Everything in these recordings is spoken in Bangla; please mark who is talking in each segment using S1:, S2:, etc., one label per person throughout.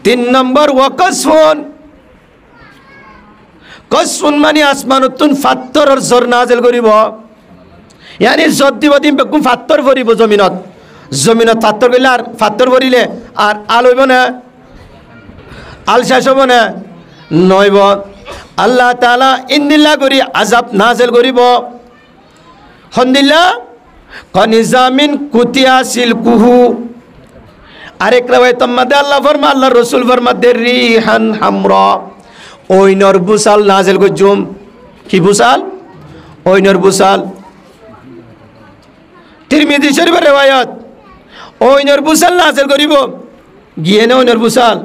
S1: তিন নম্বর ওয়াকসফুন, কসফুন মানে আসমানুতুন ফাত্তরর ঝড় নাজিল করিব, ইয়ানি ঝড় দিব দিন বেগুন ফাত্তর ভরিব জমিনত, জমিনত ফাত্তর করলে আর ফাত্তর ভরিলে আর আল হইব না, আল শেষ হব না, নইব। আল্লাহ তাআলা ইন্দিল্লা করি আজাব নাজিল করিব। হন্দিল্লা কনিজামিন কুতিয়া সিলকুহু, আরেক রাওয়ায়াতের মধ্যে আল্লাহ ফরমা, আল্লাহ রাসূল ফরমাতে রিহান হামরা, ওইনর বুসাল নাজিল করজুম। কি বুসাল? ওইনর বুসাল। তিরমিজি শরীফের রিওয়ায়াত, ওইনর বুসাল নাজিল করিব। গিয়ে না ওইনর বুসাল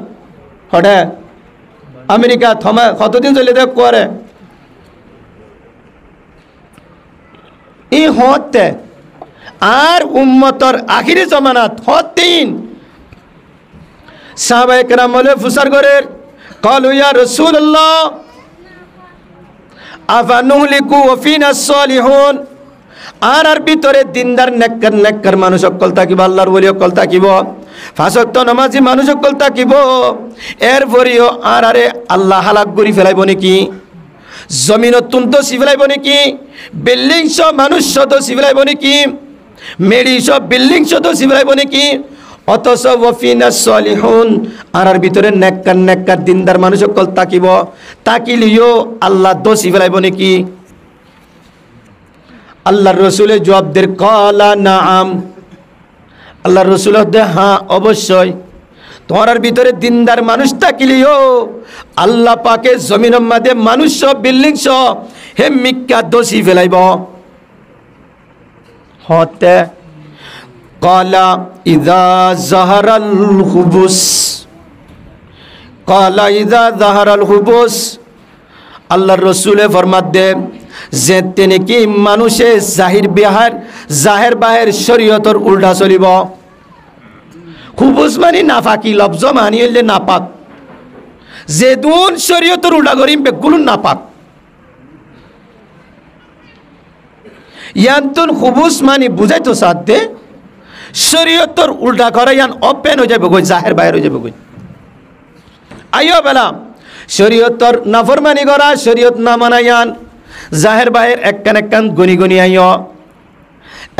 S1: হঠাৎ আমেরিকা থমা কতদিন চলে দেখ করে ই হতে আর উম্মতর আখিরি জমানাত হতিন সাহাবায়ে কেরাম বলে ফুসার করে ক্বালু ইয়া রাসূলুল্লাহ আফানুহলিকু ওয়া ফিনা সালিহুন, আর ভিতরে দিনদার নেককার মানুষ সকল থাকিব, আল্লাহর ওলি সকল থাকিব, পাঁচ ওয়াক্ত নামাজি মানুষ সকল থাকিব, এরপরেও আর আরে আল্লাহ হালাক করি ফেলাইব নাকি, জমিনতুন তো সিফেলাইব নাকি, বিল্ডিং সব মানুষ তো সিফেলাইব নাকি, মেডি সব বিল্ডিং তো সিফেলাইব নাকি, অথচ ওয়াফিনা সালিহুন আর ভিতরে নেককার দিনদার মানুষ সকল থাকিব, তাকিলিও আল্লাহ দোষী ফেলাইব নাকি? আল্লাহর রাসূলের জবাব দের ক্বালা নাআম, আল্লাহর রাসূল দে হ্যাঁ অবশ্যই, তোমার ভিতরে দিনদার মানুষ থাকিলিও আল্লাহ পাকে জমিনের মধ্যে মানুষ সব বিল্ডিং সব হে মিক্কা দোষী ফেলাইব। হতে ক্বালা ইযা যাহারাল খুবুস, ক্বালা ইযা যাহারাল খুবুস, আল্লাহর রাসূলে ফরমাত দে যে তিনি কি মানুষে জাহির বাহির শরীয়তর উল্টা চলিব। খুবুস মানে নাফাকি, লফজ মানি হইলে নাপাক, যে দুন শরীয়তর উল্টা করিম বেগুলো নাপাক। ইয়ান্তন খুবুস মানে বুঝাইতো সাথে শরীয়তর উল্টা করে ইয়ান ওপেন হয়ে যাবে, জাহের বাহির হয়ে যাবে। আইও বেলা শরীয়তর নাফরমানি করা, শরীয়ত না মানায়ান জাহের বাহির একখান গনি আইও।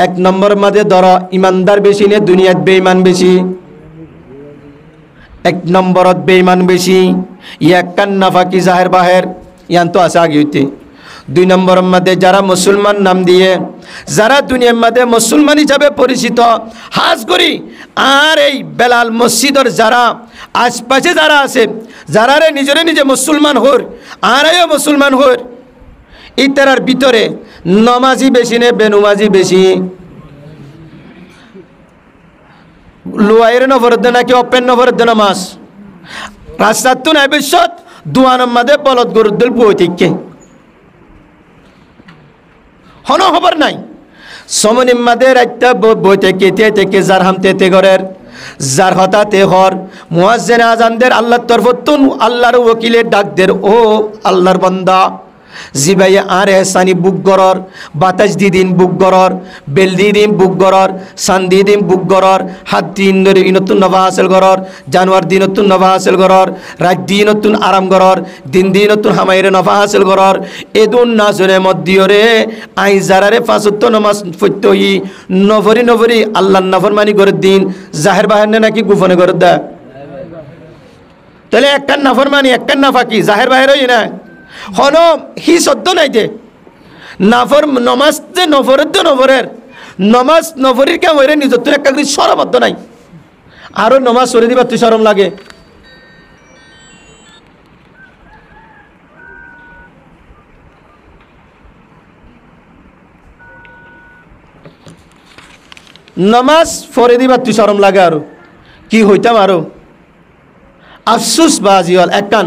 S1: এক নম্বর মাঝে ধরো ইমানদার বেশি নে দুনিয়াত বেঈমান বেশি, এক নম্বরত বেঈমান বেশি, একখান নাফাকি জাহের বাহির ইয়ান তো আছে আগে হইতে। দুই নম্বরের মধ্যে যারা মুসলমান নাম দিয়ে যারা দুনিয়ার মধ্যে মুসলমান হিসাবে পরিচিত হাজ করি, আর এই বেলাল মসজিদর যারা আশপাশে যারা আছে যারা নিজে মুসলমান হর আর মুসলমান হর, ইতারার ভিতরে নমাজি বেশি নে বেনুমাজি বেশি, লোয়াইয়ের নফরদ্দ নাকি অপেন নফরদ্দ নামাজ রাস্তার তো নাই বিশ্বত দুয়ানের মাঝে বলদ গরুদ্দল বইতিকে হন খবর নাই। সমনিম মাদে রাইতা বইতে কেতে থেকে যার হামতে তে ঘরের যার হতাতে হর মুয়াজ্জিন আজানদের আল্লাহর তরফতুন আল্লাহর ওকিলের ডাকদের ও আল্লাহর বান্দা জিবাই আর এহসানি বুক গরর, বাতাস দিদিন বুক গরর, বেল দিদিন বুক গরর, সান দিদিন বুক গরর, হাত দিন ইনতুন নভা হাসিল গরর, জানুয়ার দিনতুন নভা হাসিল গরর, রাত দিনতুন আরাম গরর, দিন দিনতুন হামাইরে নভা হাসিল গরর, এদুন নাজরে মদ্দিয়রে আই জারারে ফাসুত্ত নমাজ ফত্যহি নভরি আল্লাহর নাফরমানি করে দিন জাহের বাহির নাকি গোপনে করে দেয়। তাহলে একটা নাফরমানি একটা নাফাকি জাহের বাহির হই না হন হি সদ্য নাই যে নাফর নমাজ যে নফরের নমাজ নফরির কেমন হইরে নিজের তোর একটা সরবদ্ধ নাই, আরো নমাজ সরে দিবার তুই সরম লাগে। নমাজ ফরে দিবার তুই সরম লাগে, আরো কি হইতাম আরো আফসুস বাজি হল একখান।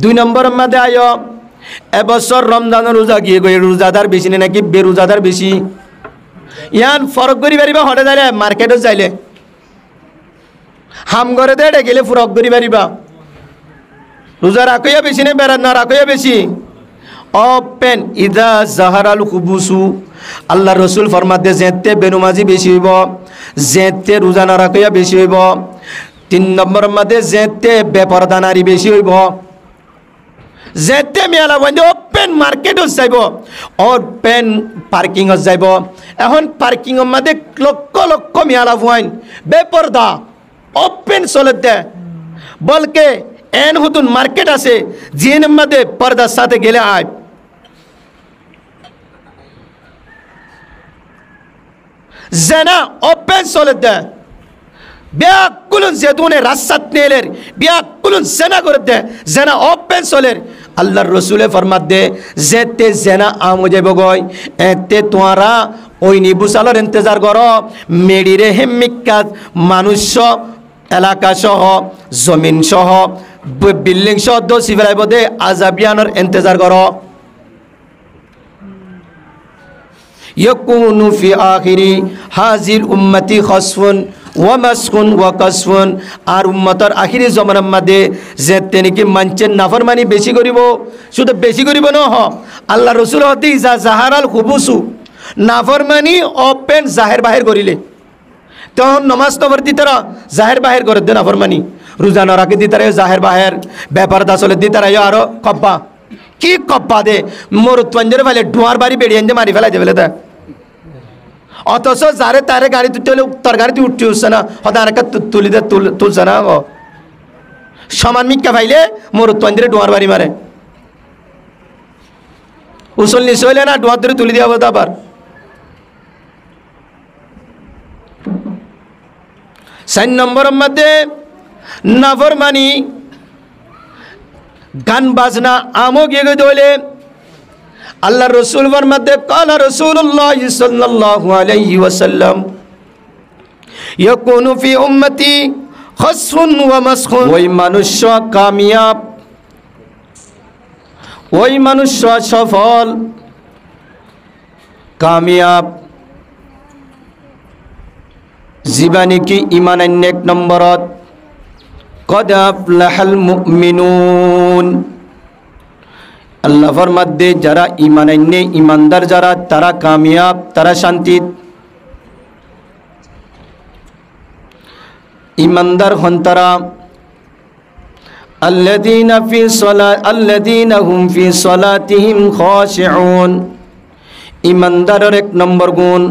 S1: দুই নম্বরের মধ্যে আয় এবছর রমজানের রোজা গিয়ে গিয়ে রোজাদার বেশি নেই নাকি বেরোজাদার বেশি, ইয়ান ফরক করি পারিবা হটে যাইলে মার্কেটত যাইলে হাম ঘরে দেড়ে গেলে ফরক করি পারিবা। রোজা রাখইয়া বেশি নে বেড়া না রাখইয়া বেশি অপেন ইদা জাহারাল খুবুসু, আল্লাহ রসুল ফরমাতে যেতে বেনুমাজি বেশি হইব, যেতে রোজা না রাখইয়া বেশি হইব, তিন নম্বর মধ্যে যেতে বেপরদা নারী বেশি হইব, যেতে মেলা বন্ধে ওপেন মার্কেটত যাইব, ওপেন পার্কিংত যাইব। এখন পার্কিংয়ের মধ্যে লক্ষ লক্ষ মেলা ফুয়াইন বেপরদা ওপেন চলে দে, বলকে এন হুতুন মার্কেট আছে জিনের মধ্যে পর্দার সাথে গেলে আয়। জেনা ওপেন চলে দে, ব্যাকুলুন যেতুনে রাস্তাত নেলের ব্যাকুলুন জেনা করে দে, জেনা ওপেন চলের। আল্লাহর রসুলে ফরমাত দে যেতে জেনা আম যাইব গয়, এতে তোরা ওই নিবুসালর ইন্তজার কর, মেডিরে হেমিকাত মানুষ এলাকা সহ জমিন সহ বিল্ডিং সহ দোষী ফেলাইব দে, আজাবিয়ানোর ইন্তজার কর। ইয়াকুনু ফি আখিরি হাজির উম্মতি খসফুন ওয়া মাসখুন ওয়া কাসফুন, আর উম্মতর আখিরি জমানার মধ্যে যে তেনিকে মানছেন নাফরমানি বেশি করিব, শুধু বেশি করিব ন হ আল্লাহ রসুল হতে ইজা জাহারাল খুবুসু, নাফরমানি ওপেন জাহের বাহির করিলে তখন নমাজ নবর দিতারা জাহের বাহির করে দে, নাফরমানি রোজা নরাকে দিতারা জাহের বাহির, ব্যাপার দাসলে দিতারা আরো কব্বা কি কব্বা দে মোর তঞ্জের ফেলে ডুয়ার বাড়ি বেরিয়ে যে মারি ফেলাই দেবে তা, অথচ যারে তারে গাড়ি তুলতে হলে তার গাড়িতে উঠতে উঠছে না, হয়তো আর একটা তুলিতে তুলছে না, সমান মিক্কা ভাইলে মোর তঞ্জের ডুয়ার বাড়ি মারে, উসল নিচ হইলে না ডুয়ার ধরে তুলি দেওয়া বলতে। আবার 4 নম্বরের মধ্যে নাফরমানি গান বাজনা আমো গিয়ে দইলে আল্লাহ রসুল মধ্যে কালা রাসূলুল্লাহ সাল্লাল্লাহু আলাইহি ওয়াসাল্লাম ইয়াকুনু ফি উম্মতি খসফুন ওয়া মাসখুন, ওই মানুষ কামিয়াব, ওই মানুষ সফল কামিয়াব জীবানী কি ইমান আইন 1 নম্বরত কদ আফলাহাল মুমিনুন, আল্লাহর মধ্যে যারা ইমান আইনে ইমানদার যারা তারা কামিয়াব, তারা শান্তি ইমানদার হন তারা। আল্লাযীনা হুম ফি সলাতিহিম খাশিউন, ইমানদারের 1 নম্বর গুণ,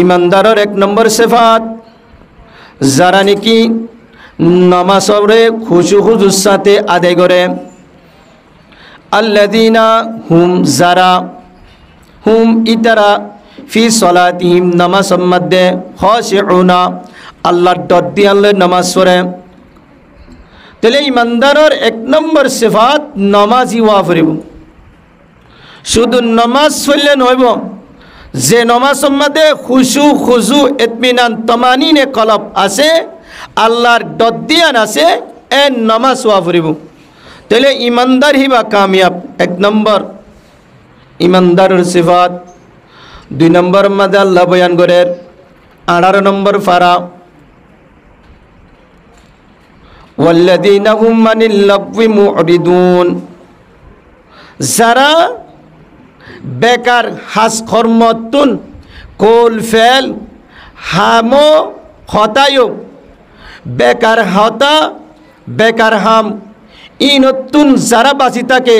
S1: ইমানদারের 1 নম্বর সিফাত যারা নাকি নামাজে খুশু খুজুর সাথে আদায় করে। আল্লাযীনা হুম যারা, হুম ইতারা ফি সলাতিহিম নামাজের মধ্যে খাশিউনা আল্লাহর ডর দিয়ে আল্লাহ নামাজ পড়ে। তাহলে ইমানদারের 1 নম্বর সিফাত নামাজি হওয়া পড়িব। শুধু নামাজ পড়লে নইব, যে নামাজের মধ্যে খুশু খুজু ইতমিনান তমানিনে কলব আছে, আল্লাহর ডর দিয়ান আছে, এ নামাজ হওয়া পড়িব। তাহলে ইমানদার হিবা কামিয়াব 1 নম্বর ইমানদারের সিফাত। 2 নম্বর মধ্যে আল্লাহ বয়ান করে 18 নম্বর ফারা ওয়াল্লাযীনা হুম আনিল লাগwi মু'রিদুন, যারা বেকার হাস কর্মতুন কোল ফেল হামো হতায়ো, বেকার হতা বেকার হাম ই নতুন যারা বাঁচি থাকে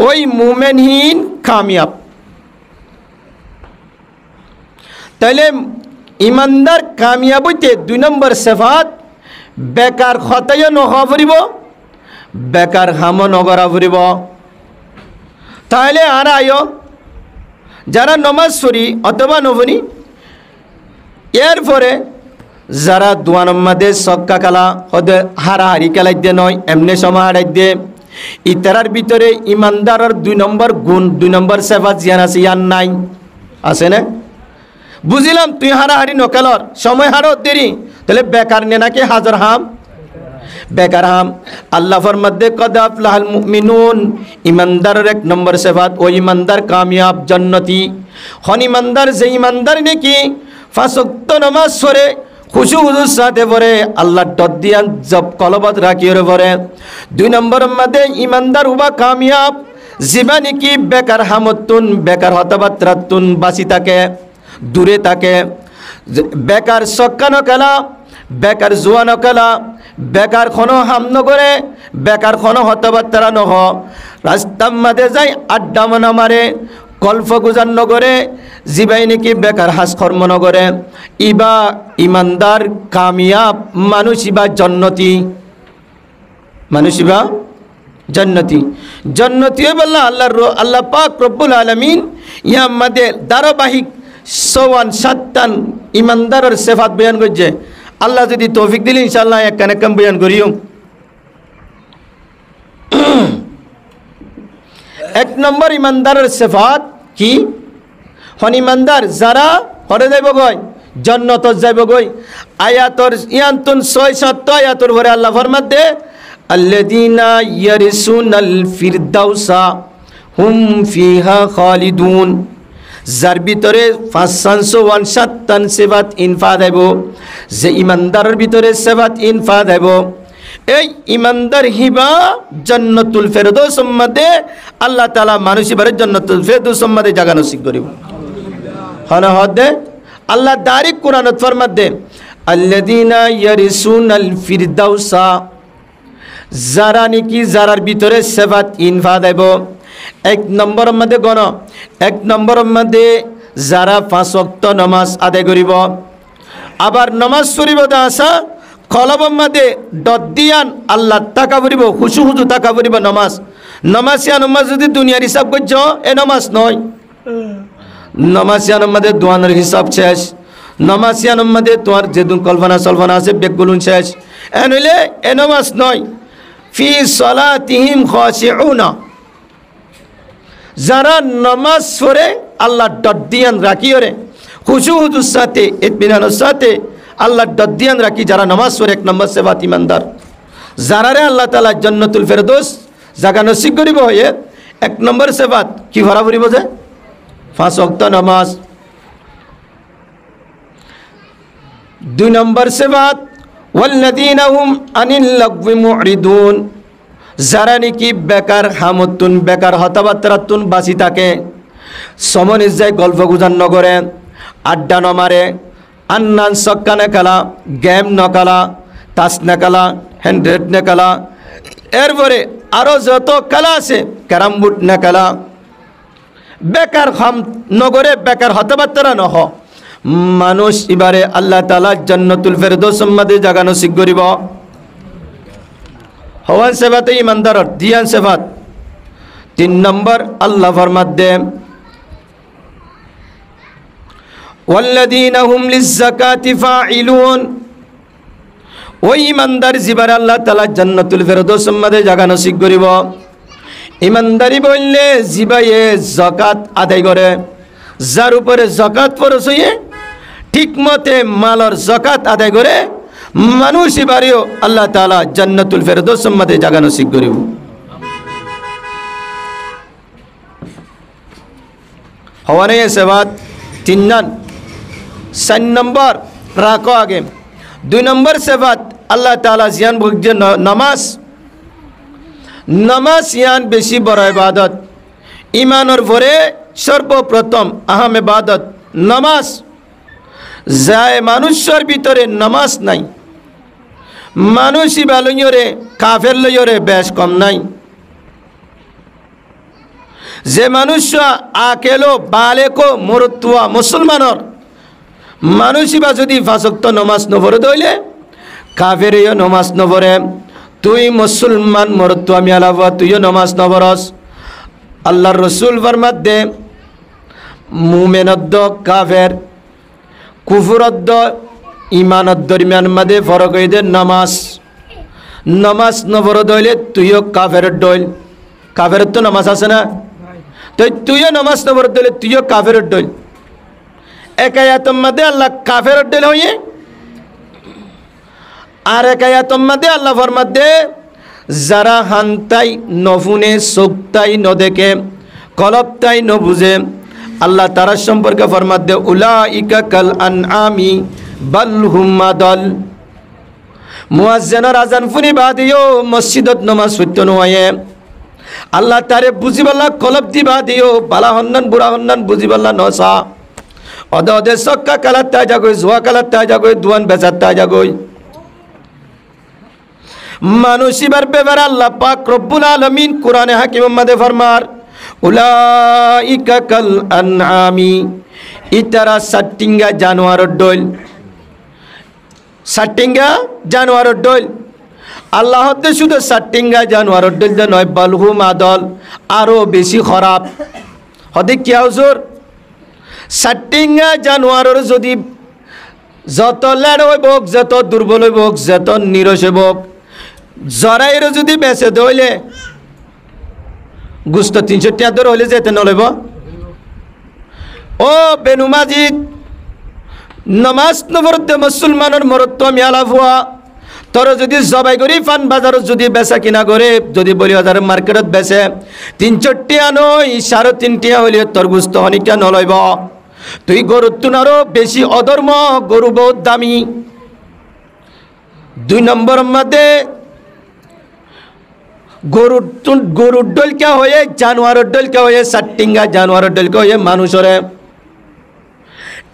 S1: ওই মুমেনহীন কামিয়াব। তাইলে ইমানদার কামিয়াব হইতে 2 নম্বর সিফাত বেকার হতায়ও নহা ফুরিব, বেকার হামও নগরা ফুরিব। তাহলে আর আয়ো যারা নমাজ পড়ি অথবা নবনি, এরপরে যারা দোয়ানোর মধ্যে সক্কা খেলা হতে হারাহারি খেলাই দিয়ে নয়, এমনি সময় হারাই দিয়ে, ইতারার ভিতরে ইমানদারের 2 নম্বর গুণ 2 নম্বর সিফাত জিয়ান আছে, ইয়ান নাই আছে না? বুঝিলাম তুই হারাহারি নকেলর সময় হারো দেরি, তাহলে বেকার নে নাকি হাজার হাম বেকার হাম। আল্লাহর মধ্যে কদ আফলাহাল মুমিনুন, ইমানদারের 1 নম্বর সিফাত ও ইমানদার কামিয়াব জান্নাতি হন। ইমানদার যে ইমানদার নাকি 5 ওয়াক্ত নামাজ পড়ে খুশু খুজুর সাথে পড়ে আল্লাহ ডর দিয়ান জব কলবত রাখিয়ে পড়ে। 2 নম্বরের মধ্যে ইমানদার হুবা কামিয়াব জীবানী কি বেকার হামতুন বেকার হতবাত্রাতুন বাঁচি থাকে, দূরে থাকে। বেকার সক্কানো খেলা বেকার জোয়া নকলা বেকার কোনো হাম নগরে বেকার কোনো হতবার্তারা নহ রাস্তার মাঝে যাই আড্ডা মনা মারে গল্প গুজার নগরে জিবাই নাকি বেকার হাস কর্ম নগরে ইবা ইমানদার কামিয়াব মানুষ ইবা জন্নতি মানুষ ইবা জন্নতি জন্নতি বললা আল্লাহ পাক রব্বুল আলামিন ইয়া মাদে ধারাবাহিক 7 ইমানদারের সিফাত বয়ান করছে আল্লাহ যদি তৌফিক দিলে ইনশাআল্লাহ এক কানেকম বয়ান করিও এক নম্বর ইমানদারের সিফাত কি হন ইমানদার যারা হরে যাইব গয় জান্নাত যাইব গয় আয়াতর ইয়ান্তুন 6-7 আয়াতর পরে আল্লাহ ফরমাত দে আল্লাযীনা ইয়ারিসুনাল ফিরদাউসা হুম ফিহা খালিদুন যার ভিতরে 557 সিফাত ইনফা দেব যে ইমানদারের ভিতরে সিফাত ইনফা দেব এই ইমানদার হিবা জান্নাতুল ফেরদৌস মধ্যে আল্লাহ তাআলা মানুষ ইবারে জান্নাতুল ফেরদৌস মধ্যে জায়গা নসিব করিব হনা হদে আল্লাহ ডাইরেক্ট কোরআনত ফরমাত দে আল্লাযীনা ইয়ারিসুনাল ফিরদাউসা যারা নাকি যারার ভিতরে সিফাত ইনফা দেব এক নম্বরের মধ্যে গণ এক নম্বরের মধ্যে যারা 5 ওয়াক্ত নামাজ আদায় করিব আবার নামাজ পড়িব দাসা কলবের মধ্যে দদিয়ান আল্লাহ টাকা পড়িব খুশু খুশু টাকা পড়িব নামাজ নামাজিয়ান উম্মাহ যদি দুনিয়ার হিসাব করছ এ নামাজ নয় নামাজিয়ান মধ্যে দোয়ানের হিসাব শেষ নামাজিয়ান মধ্যে তোমার যে কল্পনা সল্পনা আছে বেগুলুন শেষ এ নইলে এ নামাজ নয় ফি সালাতিহিম খাশিউনা যারা নামাজ পড়ে আল্লাহ দদিয়ান রাখিওরে খুশু খুশুর সাথে ইতমিনানের সাথে আল্লাহ দদিয়ান রাখি যারা নামাজ পড়ে এক নম্বর সিফাত ইমানদার যারারে আল্লাহ তাআলা জান্নাতুল ফেরদৌস জায়গা নসিব করিব হয়ে এক নম্বর সিফাত কি ভরা পড়িব যে 5 ওয়াক্ত নামাজ 2 নম্বর সিফাত ওয়াল্লাযীনা হুম আনিল লাগwi মুরিদুন যারা নাকি বেকার হামতুন বেকার হতাবাত্রাতুন বাসি থাকে সমন যায় গল্প গুজার নগরে আড্ডা নমারে আন্নান সক্কানে কালা গেম নকালা তাস নেকালা হ্যান্ড্রেড নেকালা এরপরে আরও যত কালা আছে ক্যারাম বোর্ড নেকালা বেকার হাম নগরে বেকার হতাবাত্রা নহ মানুষ এবারে আল্লাহ তাআলা জান্নাতুল ফেরদৌস মধ্যে জায়গা নসিব করিব হওয়ান সেবাতে ইমানদার দিয়ান সেবাত 3 নম্বর আল্লাহ ফরমাত দে ওয়াল্লাযীনা হুম লিয-যাকাতি ফাঈলুন ওই ইমানদার জিবার আল্লাহ তাআলা জান্নাতুল ফেরদৌস মধ্যে জায়গা নসিব করিব ইমানদারি বললে জিবায়ে যাকাত আদায় করে যার উপরে যাকাত ফরজ হয়ে ঠিকমতে মালর যাকাত আদায় করে মানুষ এবারেও আল্লাহ তাআলা জান্নাতুল ফেরদৌস মধ্যে জায়গা নসিব করিব হওয়ানে সেবাত 4 নম্বর রাখো আগে 2 নম্বর সেবাত আল্লাহ তাআলা জিয়ান বুঝে নামাজ ইয়ান বেশি বড় ইবাদত ইমানের পরে সর্বপ্রথম আহম ইবাদত নামাজ যায় মানুষের ভিতরে নামাজ নাই মানুষই বালুইরে কাফের লইরে বেশ কম নাই যে মানুষ আকেলো বালেকো মরতুয়া মুসলমানর মানুষই বা যদি 5 ওয়াক্ত নামাজ নপড়ে দইলে কাফেরও নামাজ নপড়ে তুই মুসলমান মরতুয়া মিয়ালাবা তুইও নামাজ নপড়স আল্লাহর রাসূল ফরমাত দে মুমিনদ কাফের কুফরদ ইমানত দরমিয়ান মধ্যে ফরক হয়ে দে নামাজ নপড়ে দইলে তুইও কাফের দইল কাফের তো নামাজ আছে না তো তুইও নামাজ নপড়ে দইলে তুইও কাফের দইল এক আয়াতের মধ্যে আল্লাহ কাফের দইল হয়ে আর এক আয়াতের মধ্যে আল্লাহ ফরমাত দে যারা হানতাই নফুনে চোখতাই নদেখে কলবতাই নবুঝে আল্লাহ তারা সম্পর্কে ফরমাত দে উলাইকা কাল আনআমি বাল হুম আদল মুয়াজ্জিনের আজান ফুনি বাদিও মসজিদত নামাজ পড়তে নয় আল্লাহ তারে বুঝিবাল্লা কলব দিবা দিও বালা হন্নান বুড়া হন্নান বুঝিবাল্লা নসা অদে সক্কা কালাত তা যাগই জুয়া কালাত তা যাগই দুয়ান বেজাত তা যাগই মানুষিবার ব্যাপারে আল্লাহ পাক রব্বুল আলামিন কোরআনে হাকিমের মধ্যে ফরমার উলাইকা কাল আনআমি ইতারা সাটিঙ্গা জানোয়ারের দল সাটিঙ্গা জানোয়ারের দল আল্লাহ হতে শুধু সাটিঙ্গা জানোয়ারের দল যে নয় বালহুম আদল আরও বেশি খারাপ হতে কি হুজুর সাটিঙ্গা জানোয়ারের যদি যত লেড় হইব যত দুর্বল হইব যত নিরস হইব জরাইর যদি বেঁচে দইলে গুস্ত 300 হইলে যেতে নলইব ও বেনুমাজিদ নমাজ নবরতে মুসলমানের মরত্ব মিয়ালা ভুয়া তোর যদি জবাই করি ফান বাজারত যদি বেচা কিনা করে যদি বলি হাজার মার্কেটত বেচে 300 নয় 3.5 হইলে তোর গুস্ত অনেকটা নলইব তুই গরুর তুন আরো বেশি অধর্ম গরু বহুত দামি 2 নম্বরের মধ্যে গরুর ডলকা হয়ে জানোয়ারের ডলকা হয়ে সাটিঙ্গা জানোয়ারের ডলকা হয়ে মানুষের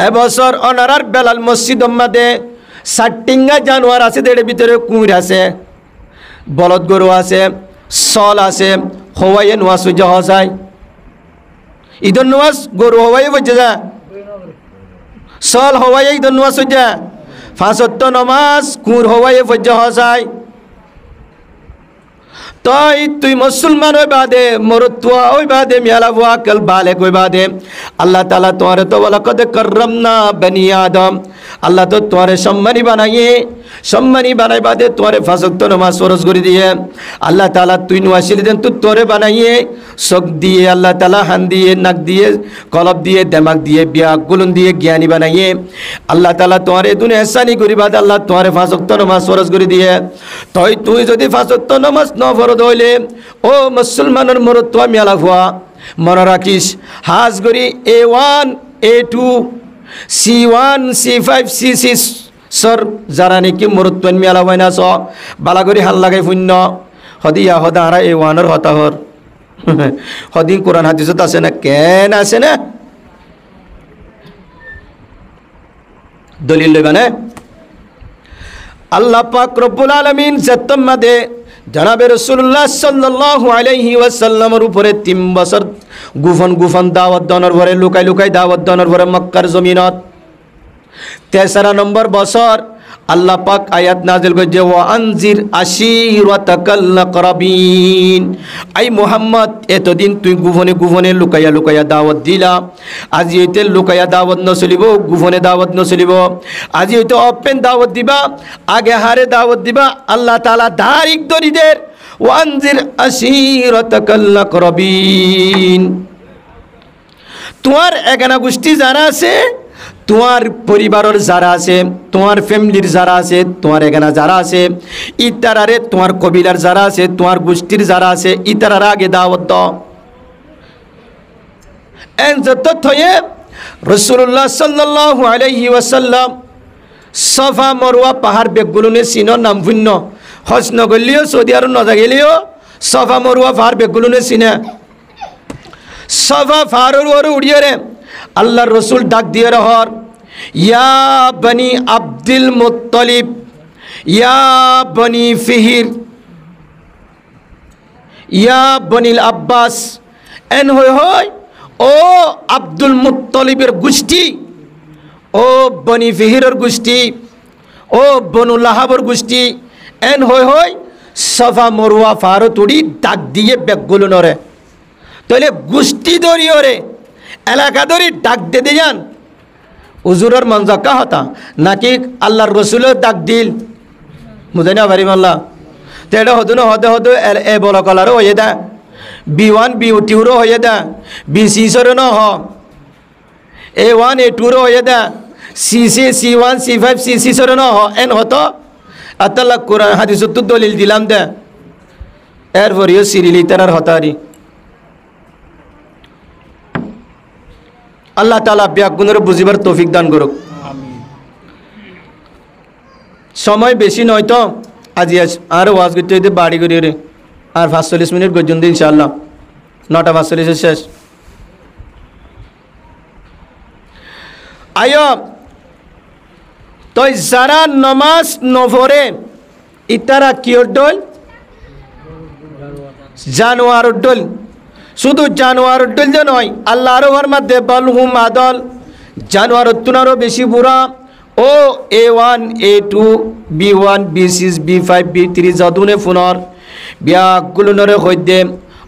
S1: এবছর অনারার বেলাল মসজিদের মধ্যে সাটিঙ্গা জানোয়ার আছে এর ভিতরে কুঁড় আছে বলদ গরু আছে সল আছে হওয়াইয়ে নোয়া সূর্য হসায় ঈদর নোয়াজ গরু হওয়াই বলছে যা সল হওয়াইয়ে ঈদর নোয়া সূর্য 5 ওয়াক্ত নামাজ কুঁড় হওয়াইয়ে বলছে হসায় তাই তুই মুসলমান হই বাদে মরতুয়া হই বাদে মিয়ালা বুয়া কল বালে কই বাদে আল্লাহ তাআলা তোমারে তো ওয়ালাকাদ কাররামনা বনি আদম আল্লাহ তো তোমারে সম্মানী বানাই বাদে তোমারে 5 ওয়াক্ত নামাজ ফরজ করে দিয়ে আল্লাহ তাআলা তুই নওয়াসিল দেন তো তোরে বানাইয়ে চোখ দিয়ে আল্লাহ তাআলা হান দিয়ে নাক দিয়ে কলব দিয়ে দিমাগ দিয়ে বিয়া গুলন দিয়ে জ্ঞানী বানাইয়ে আল্লাহ তাআলা তোমারে দুনিয়া ihsani করি বাদে আল্লাহ তোমারে 5 ওয়াক্ত নামাজ ফরজ করে দিয়ে তাই তুই যদি 5 ওয়াক্ত নামাজ না ফরজ হইলে ও মুসলমানের মরত্ব মিয়ালা ভুয়া মনে রাখিস হাজ করি A1 A2 C1 C5 C6 সর যারা নাকি মরত্ব মিয়ালা হয় না স বালা করি হাল লাগাই শূন্য হদিয়া হদারা A1 এর হতাহর হদিন কোরআন হাদিসত আছে না কেন আছে না দলিল লইবা না আল্লাহ পাক রব্বুল আলামিন জাত্তামাদে জনাবে রাসূলুল্লাহ সাল্লাল্লাহু আলাইহি ওয়াসাল্লামের উপরে 3 বছর গুফন দাওয়াত দনর ভরে লুকাই দাওয়াত দনর ভরে মক্কার জমিনত 3 নম্বর বছর আল্লাহ পাক আয়াত নাজিল করেছে ওয়া আনজির আশিরাতাকাল আকরাবিন আই মুহাম্মদ এতদিন তুই গুফনে লুকাইয়া দাওয়াত দিলা আজি হইতে লুকাইয়া দাওয়াত নচলিব গুফনে দাওয়াত নচলিব আজি হইতে ওপেন দাওয়াত দিবা আগে হারে দাওয়াত দিবা আল্লাহ তাআলা ডাইরেক্ট দরিদের ওয়া আনজির আশিরাতাকাল আকরাবিন তোমার এগানা গোষ্ঠী যারা আছে তোমার পরিবারের যারা আছে তোমার ফ্যামিলির যারা আছে তোমার এখানে যারা আছে ইতারারে তোমার কবিলার যারা আছে তোমার গোষ্ঠীর যারা আছে ইতারারা আগে দাওয়াত দাও এন যত থয়ে রাসূলুল্লাহ সাল্লাল্লাহু আলাইহি ওয়াসাল্লাম সাফা মারওয়া পাহাড় বেগুলোনে চিনো নাম ভিন্ন হজ নগলিও সৌদি আরব না গেলিও সাফা মারওয়া পাহাড় বেগুলোনে চিনে সাফা ফারুর ওর উড়িয়ে রে আল্লাহর রসুল ডাক দিয়ে রহর ইয়া বনি আব্দুল মুত্তালিব ইয়া বনি ফিহির ইয়া বনিল আব্বাস এন হয় ও আব্দুল মুত্তালিবের গোষ্ঠী ও বনি ফিহিরের গোষ্ঠী ও বনু লাহাবর গোষ্ঠী এন হয় সাফা মারওয়া ফারো তুড়ি ডাক দিয়ে বেগগুলো নরে তাহলে গোষ্ঠী দরিও রে এলাকা ধরে ডাক দিতে যান হুজুরের মঞ্জকা হতা নাকি আল্লাহর রসুলের ডাক দিল বুঝে না পারি মাল্লা তেড়ে হতো না হতে এ বল কলারও হয়ে দা B1 B2রও হয়ে দা B6রও ন হ A1 A2রও হয়ে দা C1 C5 C6রও ন হ এন হতো আতাল্লাহ কোরআন হাদিসত দলিল দিলাম দে এরপরেও সিরিলি তার হতারি আল্লাহ তাআলা ব্যাগুণের বুঝিবার তৌফিক দান করুক সময় বেশি নয় তো আজি আর ওয়াজ করতে হইতে বাড়ি করি রে আর 45 মিনিট পর্যন্ত ইনশাআল্লাহ 9টা 45 শেষ আয় তো যারা নামাজ নফরে ইতারা কিয়র দল জানোয়ার দল শুধু জানোয়ার দল যে নয় আল্লাহর ওর মধ্যে বলহুম আদল জানোয়ার তুনারও বেশি বুড়া ও A1 A2 B1 B6 B5 B3 যদুনে ফোনর বিয়াগুলোনরে হইদে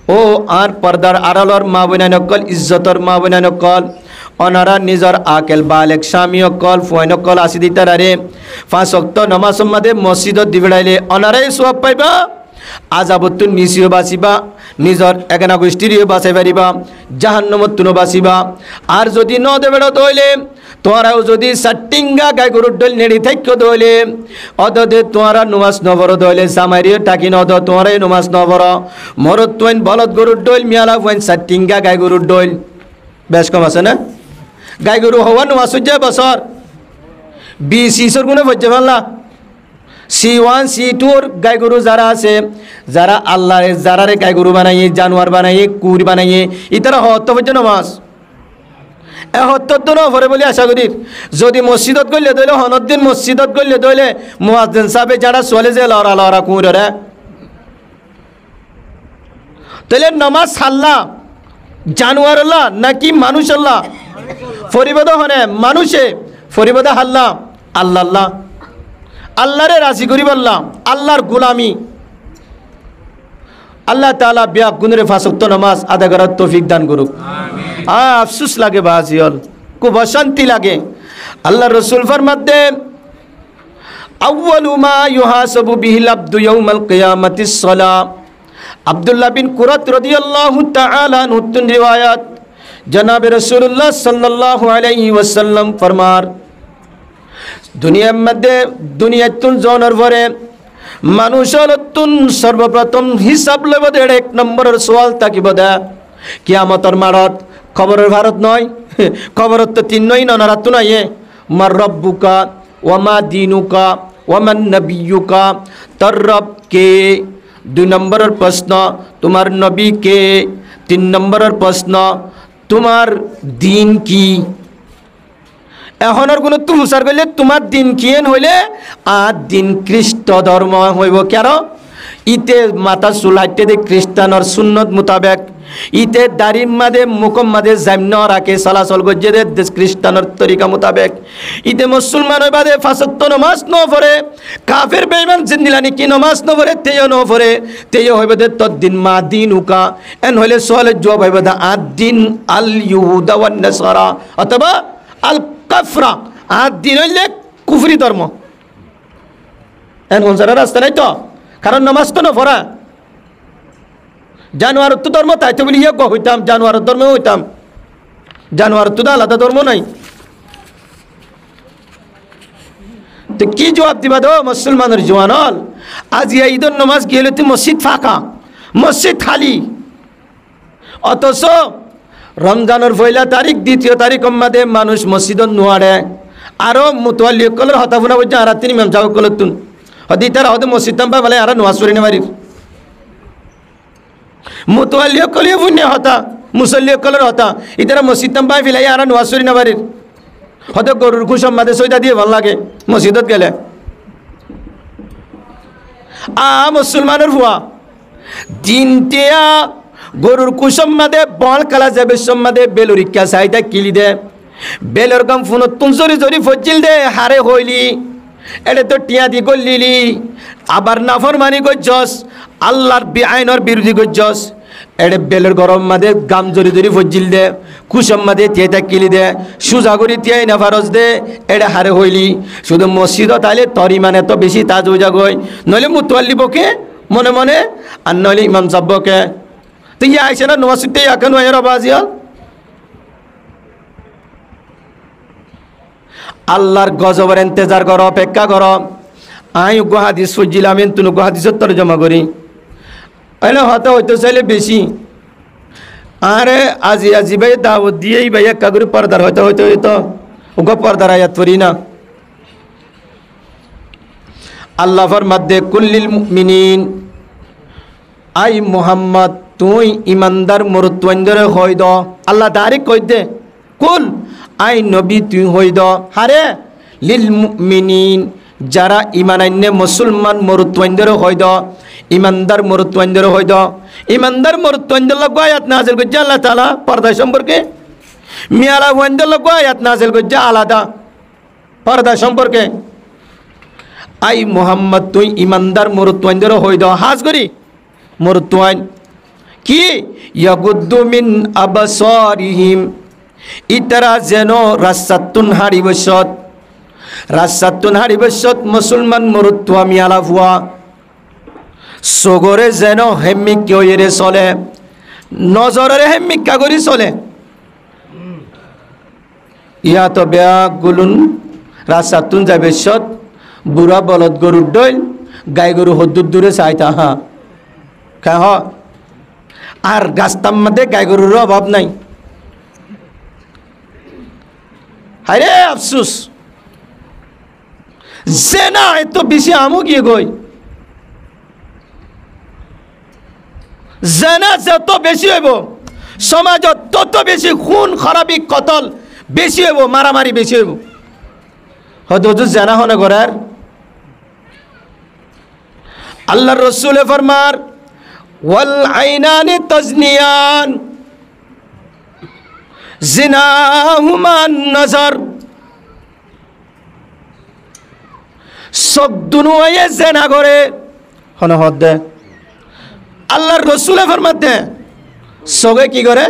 S1: ও আর পর্দার আড়ালর মা বোনা নকল ইজ্জতর মা বোনা নকল অনারা নিজর আকেল বালেক স্বামী অকল ফোন অকল আসি দিতারে 5 ওয়াক্ত নামাজ সম্মাদে মসজিদত দিবড়াইলে অনারাই সওয়াব পাইবা আযাবত নিসিও বাসিবা নিজর একানা গোষ্ঠীরিও বাঁচাই পারিবা জাহান্নামত তুনো বাসিবা আর যদি ন দেবেড় তইলে তোরাও যদি সাটিঙ্গা গাই গরুর দল নেড়ি থাক্য দইলে অদদে তোরা নমাজ নবর দইলে সামারিও টাকি নদ তোরাই নমাজ নবর মরত তোইন বলদ গরুর দল মিয়ালা ফোন সাটিঙ্গা গাই গরুর দল বেশ কম আছে না গাই গরু হওয়া নমাজ সূর্য বছর B6 গুণে ভজ্য পাল্লা C1 C2 গাই গরু যারা আছে যারা আল্লাহর যারারে গাই গরু বানাইয়ে জানোয়ার বানাইয়ে কুকুর বানাইয়ে ইতারা হত্য হচ্ছে নমাজ এ হত্যত ন ভরে বলে আশা করি যদি মসজিদত গলে দইলে হনদ্দিন মসজিদত গলে দইলে মুয়াজ্জিন সাহেব যারা চলে যে লড়া লড়া কুকুরে তাহলে নমাজ সাল্লা জানোয়ার আল্লাহ নাকি মানুষ আল্লাহ ফরিবদ হনে মানুষে ফরিবদ হাল্লা আল্লাহ আল্লাহ আল্লাহরে রাজি করি বললাম আল্লাহর গোলামি আল্লাহ তাআলা বিয়া গুণরে ফাসক্ত নামাজ আদায় করার তৌফিক দান করুক আফসোস লাগে বাজিয়ল খুব অশান্তি লাগে আল্লাহ রসুল ফরমাতে আউয়ালু মা ইউহাসাবু বিহিল আবদু ইয়াউমাল কিয়ামাতিস সালাহ আব্দুল্লাহ বিন কুরাত রাদিয়াল্লাহু তাআলা আনহু রিওয়ায়াত জনাবে রাসূলুল্লাহ সাল্লাল্লাহু আলাইহি ওয়াসাল্লাম ফরমার দুনিয়ার মধ্যে দুনিয়াতুন জনের পরে মানুষের তুন সর্বপ্রথম হিসাব লব দেড় এক নম্বরের সওয়াল থাকিব দা কিয়ামতের মারত খবরের ভারত নয় খবরত তো তিন নয় নরাত নয় মার রব্বুকা ওয়া মা দীনুকা ওয়া মান নবিয়ুকা তোর রব কে দুই নম্বরের প্রশ্ন তোমার নবী কে তিন নম্বরের প্রশ্ন তোমার দিন কি এখনের কোনো তুমি হুসার করলে তোমার দিন কিয়েন হইলে আর দিন খ্রিস্ট ধর্ম হইব কেন ইতে মাথা চুলাইতে দে খ্রিস্টানর সুন্নত মোতাবেক ইতে দাড়ির মাদে মুকম মাদে জাম্য রাখে চলাচল করছে দে খ্রিস্টানর তরিকা মোতাবেক ইতে মুসলমান হইবা দে ফাঁসত্ব নমাজ ন পড়ে কাফের বেঈমান জিন্দিলানি কি নমাজ ন পড়ে তেও ন পড়ে তেও হইব দে তোর দিন মা দিন উকা এন হইলে সোয়ালের জবাব হইব দা আদ দিন আল ইহুদা ওয়ান নাসারা অথবা আল কাফরা আর দিন হইলে কুফরি ধর্ম এখন সারা রাস্তা নাই তো কারণ নামাজ তো না পড়া জানোয়ার তো ধর্ম তাই তো বলি ইয়ে হইতাম জানোয়ার ধর্মে হইতাম জানোয়ার তো আলাদা ধর্ম নাই তো কি জবাব দিবা দো মুসলমানের জওয়ানল আজ ঈদের নামাজ গেলে তুই মসজিদ ফাঁকা মসজিদ খালি অথচ রমজানের পয়লা তারিখ দ্বিতীয় তারিখ মধ্যে মানুষ মসজিদত নোয়ারে আরও মুতওয়াল্লি কলর হতাফুনা বলছে আর তিনি মেম যাও কলতুন হদি তারা হতে মসজিদ তাম্পা বলে আর নোয়াজ করি নেবারির মুতওয়াল্লি কলিয়ে পুণ্য হতা মুসল্লি কলর হতা ইতারা মসজিদ তাম্পা ফিলাই আর নোয়াজ করি নেবারির হতে গরুর খুশম মাদে সইদা দিয়ে ভাল লাগে মসজিদত গেলে মুসলমানের হুয়া দিনটিয়া গরুর কুসম মাদে বল কালা যাবে সম্মাদে বেলুরিকা চাইদা কিলি দে বেলর গাম ফোন তুন জরি জরি ফজিল দে হারে হইলি এটা তো টিয়া দি গল্লিলি আবার নাফরমানি গজ্জস আল্লাহর বেআইনের বিরোধী গজ্জস এটা বেলর গরম মাদে গাম জরি জরি ফজিল দে কুসম মাদে টিয়াটা কিলি দে সুজাগরি টিয়াই না ফারজ দে এটা হারে হইলি শুধু মসজিদত আইলে তরি মানে তো বেশি তাজ হয়ে যাগই নইলে মুতওয়াল্লি বকে মনে মনে আর নইলে ইমাম সাব্বকে তো ইয়ে আইসে না নমাজতে এখন হয়ে বাজিয়াল আল্লাহর গজবের ইন্তজার করো অপেক্ষা করো আই হাদিস ফুজিলাম তুমি হাদিসের তরজমা করি এলে হতে হইতে চাইলে বেশি আরে আজি আজি ভাই দাওয়াত দিয়েই ভাই একটা করে পর্দার হইতে হইতে হইতো ওগো পর্দার আয়াত পড়ি না আল্লাহ ফরমাতে কুল্লিল মুমিনিন আই মুহাম্মদ তুই ইমানদার মরুত্বন্দরে হই দ আল্লাহ ডাইরেক্ট কই দে কুল আই নবী তুই হই দ হারে লিল মুমিনিন যারা ইমান আইনে মুসলমান মরুত্বইন্দের হইদ ইমানদার মরুত্বইন্দের হইদ ইমানদার মরুত্বইন্দের লগ আয়াত নাযিল করছে আল্লাহ তাআলা পর্দা সম্পর্কে মিয়ালা ওয়াইন্দের লগ আয়াত নাযিল করছে আলাদা পর্দা সম্পর্কে আই মুহাম্মদ তুই ইমানদার মরুত্বইন্দের হইদ হাজ করি মরুত্বইন কি ইয়াগুদ্দু মিন আবসারিহিম ইতারা যেন রাসাতুন হারিবসত মুসলমান মরুত্ব আমি আলাফুয়া সগরে যেন হেমিক কেউরে চলে নজরে হেমিক কাগরি চলে ইয়া তো ব্যাগ গুলুন রাসাতুন যাবেসত বুড়া বলদ গরুর দইল গাই গরু হদ্দুর দূরে চাইতা হা কাহ আর গাছটার মধ্যে গাই গরুর অভাব নাই হায়রে আফসুস জেনা এত বেশি আমু গিয়ে গই জেনা যত বেশি হইব সমাজত তত বেশি খুন খারাপি কতল বেশি হইব মারামারি বেশি হইব হয়তো জেনা হনে করার আল্লাহর রাসূলে ফরমার ওয়াল আইনানি তাজনিয়ান জিনাহুমা নজর চোখ দুনুয়ে জেনা করে হন হদে আল্লাহর রাসূলে ফরমাতে চোখে কি করে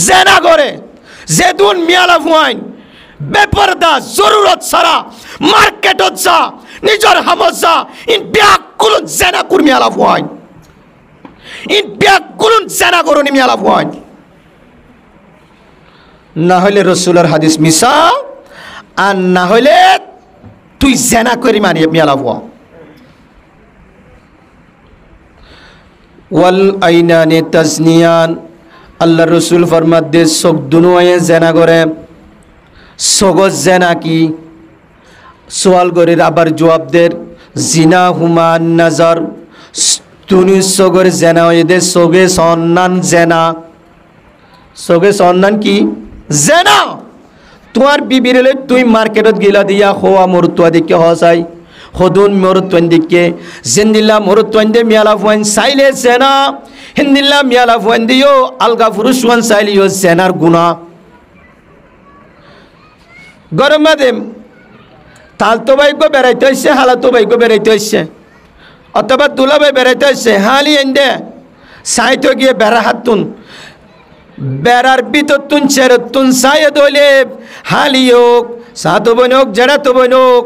S1: জেনা করে যেদুন মিয়ালা ফুয়াইন বেপরদা জরুরত ছাড়া মার্কেটত যা নিজের হামজা ইন ব্যাকুল জেনা কুর মিয়ালা ফুয়াইন ইন ব্যাকুল জেনা করনি মিয়ালা ফুয়াইন না হলে রাসূলের হাদিস মিছা আর না হলে তুই জেনা করি মারি মিয়ালা ফুয়া ওয়াল আইনানি তাজনিয়ান আল্লাহর রাসূল ফরমাতে চোখ দুনুয়ে জেনা করে সগজ জেনা কি সওয়াল করির আবার জবাব দের জিনা হুমা নজর তুনি সগর জেনা এদে সগে সন্নান জেনা সগে সন্নান কি জেনা তোমার বিবিরলে তুই মার্কেটত গিলা দিয়া খোয়া মরুত্বা দিকে হসাই হদুন মরুত্বন দিকে জিন্দিল্লা মরুত্বন দে মিয়ালা ফুয়ান সাইলে জেনা হিন্দিল্লা মিয়ালা ফুয়ান দিও আলগা ফুরুষওয়ান সাইলিও জেনার গুনাহ গরম দেম তাল তো বাইক বেড়াইতে হচ্ছে হালা তো বাইক বেড়াইতে হচ্ছে অথবা তুলা বাই বেড়াইতে হচ্ছে হালি এনে সাইতে গিয়ে বেড়া হাতুন বেড়ার ভিতর তুন চেরতুন সাইয়ে দলে হালি হোক সাতো বইন হোক জেরা তো বইন হোক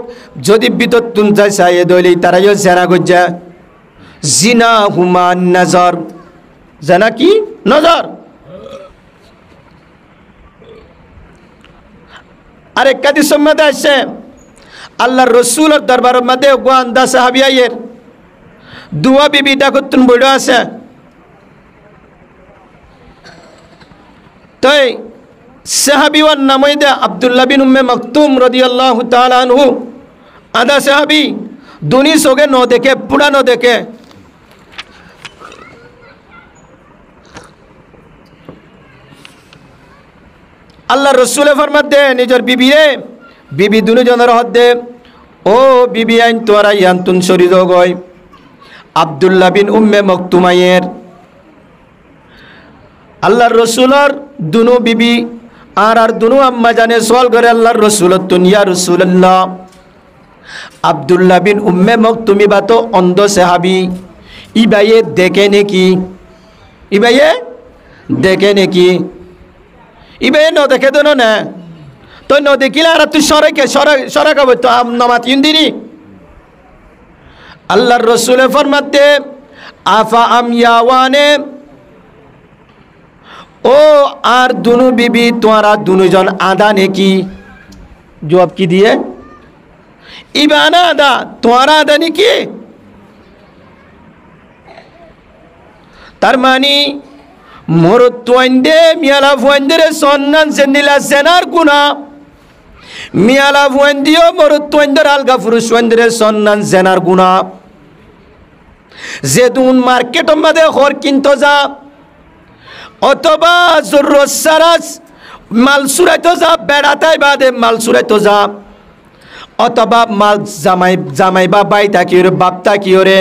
S1: যদি ভিতর তুন যায় সাইয়ে দলে তারাইও জেনা গজ্জা জিনা হুমা নজর জানা কি নজর আরেক কাদি সম্মত আছে আল্লাহর রাসূলের দরবারের মধ্যে গোয়ান্দা সাহাবিয়ায়ের দুয়া বিবি ডাকতুন বড় আছে তাই সাহাবীওয়ার নাম হইদা আব্দুল্লাহ বিন উম্মে মাকতুম রাদিয়াল্লাহু তাআলা আনহু আদা সাহাবী দুনি সোগে ন দেখে পুরা ন দেখে আল্লাহ রসুলে ফরমাতে নিজের বিবিরে বিবি দুজনের হদ্দে ও বিবি আইন তোরা ইয়ান্তুন শরীর গয় আব্দুল্লাহ বিন উম্মে মকতুমায়ের আল্লাহর রসুলর দুনু বিবি আর দুনু আম্মা জানে সওয়াল করে আল্লাহর রসুলত তুন ইয়া রাসূলুল্লাহ আব্দুল্লাহ বিন উম্মে মকতুমি বাতো অন্ধ সাহাবী ইবায়ে দেখে নাকি ইবায়ে দেখে নাকি ইবে ন দেখে তো না তো ন দেখিলে আর তুই সরে কবে তো নামাত ইন্দিনি আল্লাহর রাসূলে ফরমাতে আফা আম ইয়াওয়ানে ও আর দুনু বিবি তোরা দুজন আদা নাকি জবাব কি দিয়ে ইবানা আদা তোরা আদা নাকি তার মানে মরুত্বইন্দে মিয়ালা ফুয়াইন্দের সন্নান সেন্দিলা সেনার গুনা মিয়ালা ফুয়াইন্দিও মরুত্বইন্দের আলগা ফুরুষওয়াইন্দের সন্নান সেনার গুনা যেদুন মার্কেট মধ্যে হর কিনতো যা অথবা জরুরত সারাস মাল সুরাইতো যা বেড়াতাই বাদে মাল সুরাইতো যা অথবা মা জামাই বা বাই থাকিওরে বাপ থাকিওরে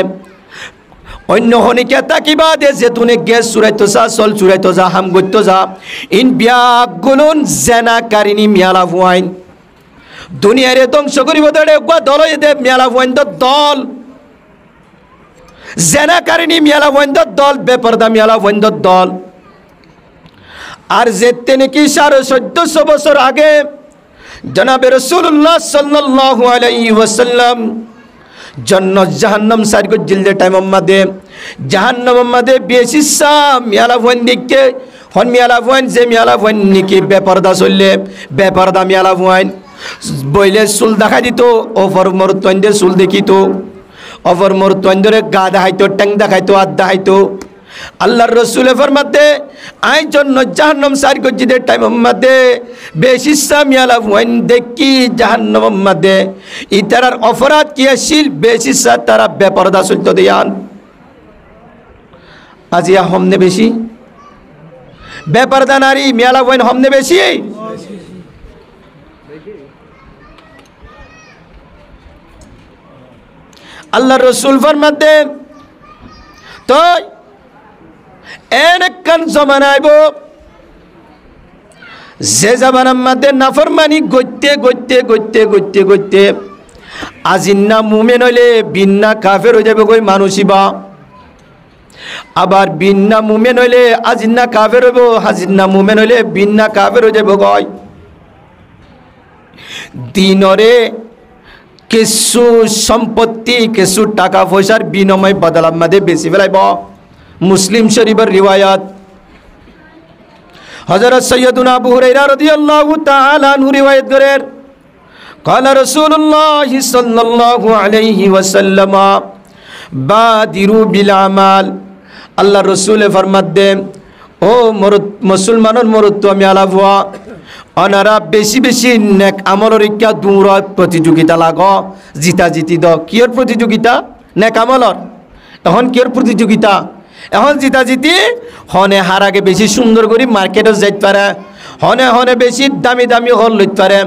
S1: অন্য হনিকে তাকিবা দে যে তুনে গ্যাস চুরাইতো যা চল চুরাইতো যা হাম করতো যা ইন বিয়াগুলুন জেনাকারিনী মিয়ালা ফুয়াইন দুনিয়ারে ধ্বংস করিব দে গুয়া দল দে মিয়ালা ফুয়াইন দল জেনাকারিনী মিয়ালা ফুয়াইন দল বেপরদা মিয়ালা ফুয়াইন দল আর যেতে নাকি 1450 বছর আগে জনাবে রাসূলুল্লাহ সাল্লাল্লাহু আলাইহি ওয়াসাল্লাম জান্নাত জাহান্নাম সারগো জিলদে টাইম আমাদে জাহান্নাম আমাদে বেশিসা মিয়ালা ফুয়াইন দিকে হন মিয়ালা ফুয়াইন যে মিয়ালা ফুয়াইন নিকি বেপরদা চললে বেপরদা মিয়ালা ফুয়াইন বইলে চুল দেখা দিত ওপর মোর তন্দে চুল দেখিত ওপর মোর তন্দরে গা দেখাইতো ট্যাং দেখাইতো হাত দেখাইতো আল্লাহর রাসূল ফরমাতে আই জন্য জাহান্নাম সার গজিদে টাইম মধ্যে বেশি সামিয়ালা ওয়াইন দেখি জাহান্নাম মধ্যে ইতারার অপরাধ কি আছিল বেশি সা তারা বেপরদা চলতে দেয়ান আজিয়া হমনে বেশি বেপরদা নারী মিয়ালা ওয়াইন হমনে বেশি আল্লাহর রাসূল ফরমাতে তো এনেকান জমানা আইব যে জামানার মধ্যে নাফরমানি গইতে গইতে গইতে গইতে গইতে আজিন্না মুমিন হইলে বিন্না কাফের হয়ে যাবে কই মানুষিবা আবার বিন্না মুমিন হইলে আজিন্না কাফের হইব হাজিন্না মুমিন হইলে বিন্না কাফের হয়ে যাবে কই দিনরে কিছু সম্পত্তি কিছু টাকা পয়সার বিনিময় বদলার মধ্যে বেশি ফেলাইব মুসলিম শরীফের রিওয়ায়াত হযরত সৈয়দুনা আবু হুরায়রা রাদিয়াল্লাহু তাআলা আনহু রিওয়ায়াত করেন قال رسول الله صلى الله عليه وسلم بادروا بالاعمال আল্লাহ রাসূল ফরমাতে ও মুসলমানর মরত আমি আলাফা অনারা বেশি বেশি নেক আমলের ইচ্ছা দূর প্রতিযোগিতা লাগো জিতা জিতি দ কিয়র প্রতিযোগিতা নেক আমলর এখন কিয়র প্রতিযোগিতা এখন জিতা জিতি হনে হার আগে বেশি সুন্দর করে মার্কেটে যাইতে পারে হনে হনে বেশি দামি দামি হল লইতে পারে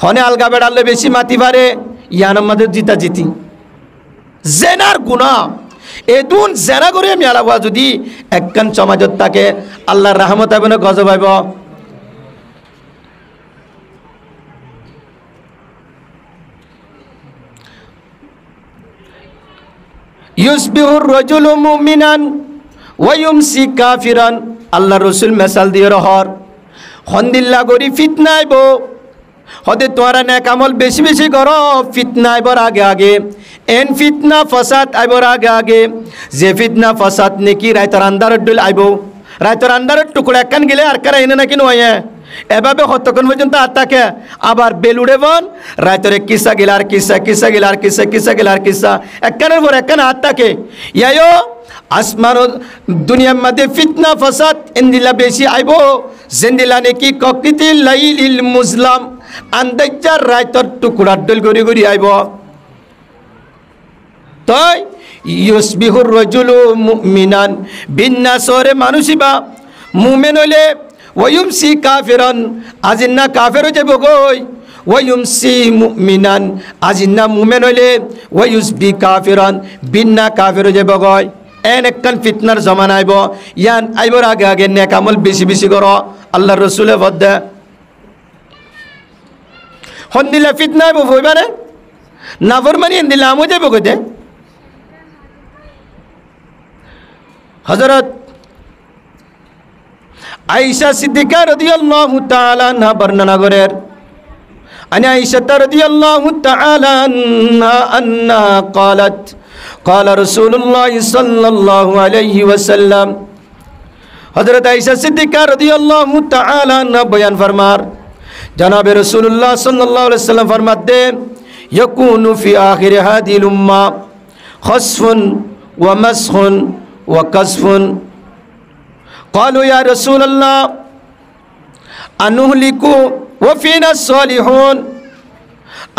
S1: হনে আলগা বেড়ালে বেশি মাতি পারে ইয়ান আমাদের জিতা জিতি জেনার গুণা এদুন জেনা করে আমি আলাবা যদি একখান সমাজত থাকে আল্লাহর রহমত হবে না গজব হইব ইউসবিহুর রাজুলু মুমিনান ওয়া ইউমসি কাফিরান আল্লাহ রাসূল মিসাল দিয়ে রহর হন্দিল্লা গরি ফিতনা আইব হদে তোরা নেক আমল বেশি বেশি করো ফিতনা আইবর আগে আগে এন ফিতনা ফাসাদ আইবর আগে আগে যে ফিতনা ফাসাদ নেকি রাইতর আন্দারত ডুল আইব রাইতর আন্দারত টুকরা একখান গেলে আর কারা এনে নাকি নয় এভাবে কতক্ষণ পর্যন্ত আত্মাকে আবার বেলুড়ে বন রাইতরে কিসা গেলার কিসা কিসা গেলার কিসা কিসা গেলার কিসা একখানের পর একখান আত্মাকে ইয়ায়ো আসমান দুনিয়ার মধ্যে ফিতনা ফাসাদ ইন্দিলা বেশি আইব জেন্দিলা নাকি ককিতি লাইলিল মুজলাম আন্দাইজার রাইতর টুকরা ডল গড়ি গড়ি আইব তাই ইউসবিহুর রাজুলু মুমিনান বিন্নাসরে মানুষিবা মুমিন হইলে ওয়ুমসি কাফিরান আজিন্না কাফের হয়ে যাব গই ওয়ুমসি মুমিনান আজিন্না মুমিন হইলে ওয়ুসবি কাফিরান বিন্না কাফের হয়ে যাব গই এন একখান ফিতনার জমানা আইব ইয়ান আইবর আগে আগে নেক আমল বেশি বেশি করো আল্লাহর রাসূলে বদ্দা হন্দিলা ফিতনা আইব হইবারে নাফরমানি দিলা আমো যাব কইতে হযরত আয়েশা সিদ্দিকা রাদিয়াল্লাহু তাআলা আনহা বর্ণনা করেন আন আয়েশা রাদিয়াল্লাহু তাআলা আনহা قالت قال رسول الله صلى الله عليه وسلم হযরত আয়েশা সিদ্দিকা রাদিয়াল্লাহু তাআলা আনহা বয়ান ফরমার জনাব রাসূলুল্লাহ সাল্লাল্লাহু আলাইহি ওয়াসাল্লাম ফরমাতে ইয়াকুনু ফি আখির হাদিল উম্মাহ খাসফুন ওয়া মাসখুন ওয়া কাসফুন قالوا يا رسول الله أنهلك وفينا الصالحون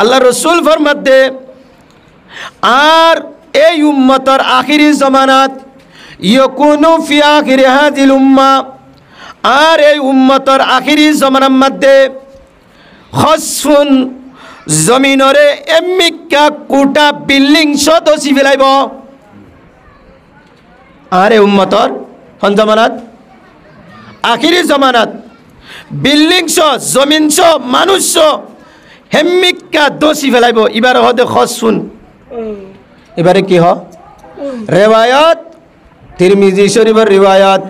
S1: আল্লাহ রাসূল ফরমাতে আর এই উম্মতের আখিরি জামানাত ইয়াকুনু ফি আখির হাযিল উম্মাহ আর এই উম্মতের আখিরি জামানার মধ্যে খাসফুন জমিনরে এমিকা কোটা বিল্ডিং শত দোষী ফেলাইব আরে উম্মতর হন জমানাত আখিরি জমানাত বিল্ডিং জমিন মানুষ হেমিকা দোষী ফেলাইব এবার হদে খস শুন এবারে কি রেওয়ায়ত তিরমিজি শরীফের রিওয়ায়াত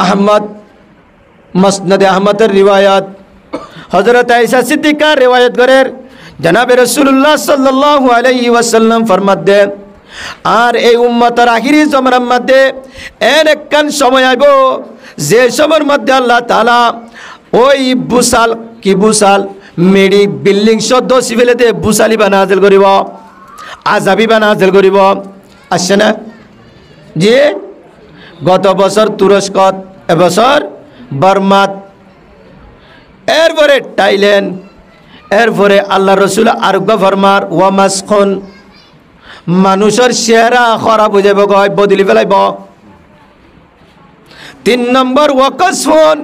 S1: আহমদ মসনদ আহমদের রিওয়ায়াত হযরত আয়েশা সিদ্দিকা রিওয়ায়াত করেন জনাবে রাসূলুল্লাহ সাল্লাল্লাহু আলাইহি ওয়াসাল্লাম ফরমাত দেন আর এই উম্মতের আখিরি জমানার মধ্যে একখান সময় আইব যে সময়ের মধ্যে আল্লাহ তাআলা ওই বুসাল কি বুসাল মেডি বিল্ডিং সদ্য সিভিলেতে বুসালি বানাজেল করিব আজাবি বানাজেল করিব আসছে না যে গত বছর তুরস্কত এবছর বার্মাত এরপরে থাইল্যান্ড এরপরে আল্লাহ রসুল আরোগ্য ফরমার ওয়ামাসখন মানুষের চেহারা খারাপ হয়ে যাব গয় বদলি ফেলাইব 3 নম্বর ওয়াকসফুন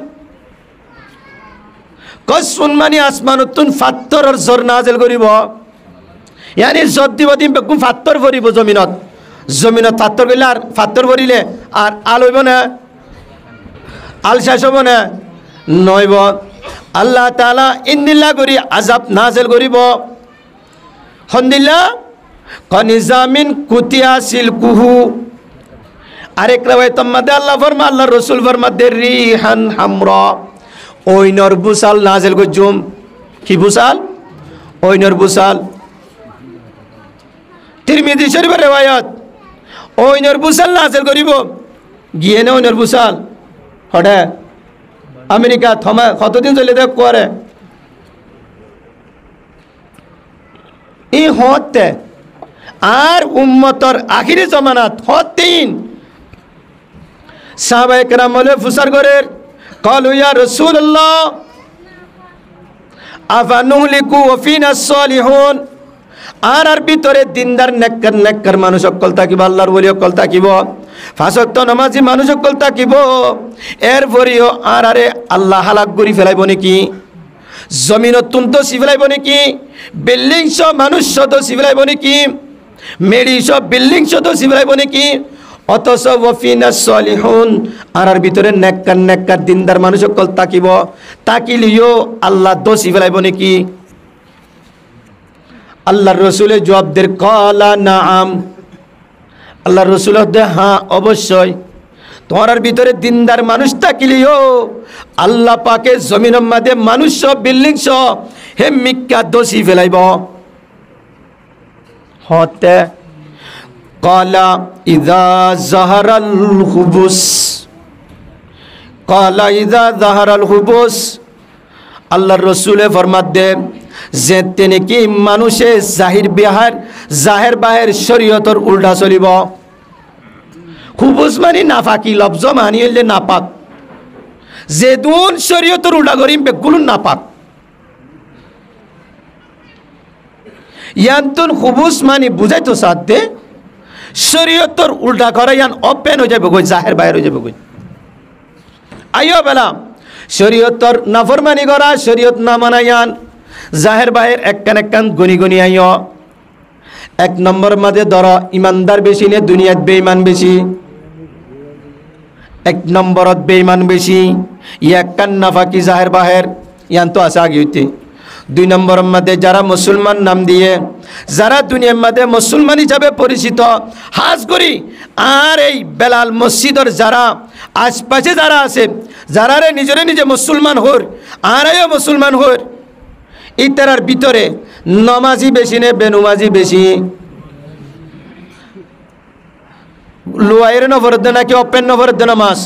S1: কসফুন মানে আসমানতুন ফাত্তরের ঝর্ণা নাযিল করিব ইয়ানি যদি বদিম বেকুম ফাত্তর ভরিব জমিনত ফাত্তর করিলে আর ফাত্তর ভরিলে আর আল হইব না আল শেষ হব না নইব আল্লাহ তাআলা ইন্দিল্লা করি আযাব নাযিল করিব হন্দিল্লা কনিজামিন কুতিয়াসিল কুহু আরেক রাওয়ায়াতের মধ্যে আল্লাহ ফরমা আল্লাহ রাসূল ফরমাতে রিহান হামরা ওইনর বুসাল নাযিল করজুম কি বুসাল ওইনর বুসাল তিরমিজি শরীফের রিওয়ায়াত ওইনর বুসাল নাযিল করিব গিয়ে না ওইনর বুসাল হডে আমেরিকা থমা কতদিন চলে দেখ করে এই হতে আর উম্মতর আখিরি জমানাত হতিন সাহাবায়ে কেরাম বলে ফুসার করে قالوا يا رسول الله افنهلكوا وفينا الصالحون আর ভিতরে দিনদার নেককার মানুষ সকল থাকিব আল্লাহর ওলি সকল থাকিব পাঁচ ওয়াক্ত নামাজি মানুষ সকল থাকিব এরপরেও আর আরে আল্লাহ হালাক করি ফেলাইব নাকি জমিন অত্যন্ত সিফেলাইব নাকি বিল্ডিং সব মানুষ শত সিফেলাইব নাকি মেডি সব বিল্ডিং শত সিফেলাইব নাকি অথচ ওয়াফিনা সলিহুন আর ভিতরে নেককার দিনদার মানুষ সকল তাকিব তাকিলিও আল্লাহ দোষী ফেলাইব নাকি আল্লাহর রাসূলের জবাব দের ক্বালা নাআম আল্লাহর রাসূল দে হ্যাঁ অবশ্যই তোমার ভিতরে দিনদার মানুষ তাকিলিও আল্লাহ পাকের জমিনের মধ্যে মানুষ সব বিল্ডিং সব হে মিক্কা দোষী ফেলাইব হতে قالا إذا ظهر الخبث قالا إذا ظهر الخبث আল্লাহর রাসূল ফরমাত দে যে তিনি কি মানুষে জাহির বাহির শরীয়তের উল্টা চলিব খুবুজ মানে নাফাকি লফজ মানি হইলে নাপাক যে দুন শরীয়তের উল্টা করিম বেগুলো নাপাক ইয়ান্তুন খুবুজ মানে বুঝাইতো সাথে শরীয়তের উল্টা করে ইয়ান ওপেন হয়ে যাবে কই জাহের বাইরে হয়ে যাবে কই আইও বেলা শরীয়তের নাফরমানি করা শরীয়ত না মানায়ান জাহের বাইরে একখান গুনি আইও 1 নম্বর মধ্যে ধর ইমানদার বেশি নে দুনিয়াত বেঈমান বেশি 1 নম্বরত বেঈমান বেশি ইয়াক্কান নাফাকি জাহের বাহির ইয়ান তো আছে আগে হইতে 2 নম্বরের মধ্যে যারা মুসলমান নাম দিয়ে যারা দুনিয়ার মধ্যে মুসলমান হিসাবে পরিচিত হাজ করি আর এই বেলাল মসজিদের যারা আশপাশে যারা আছে যারা নিজে মুসলমান হর আর মুসলমান হর ইতারার ভিতরে নমাজি বেশি নে বেনুমাজি বেশি লোয়াইরে নফরদ নাকি অপেন নফরদ নামাজ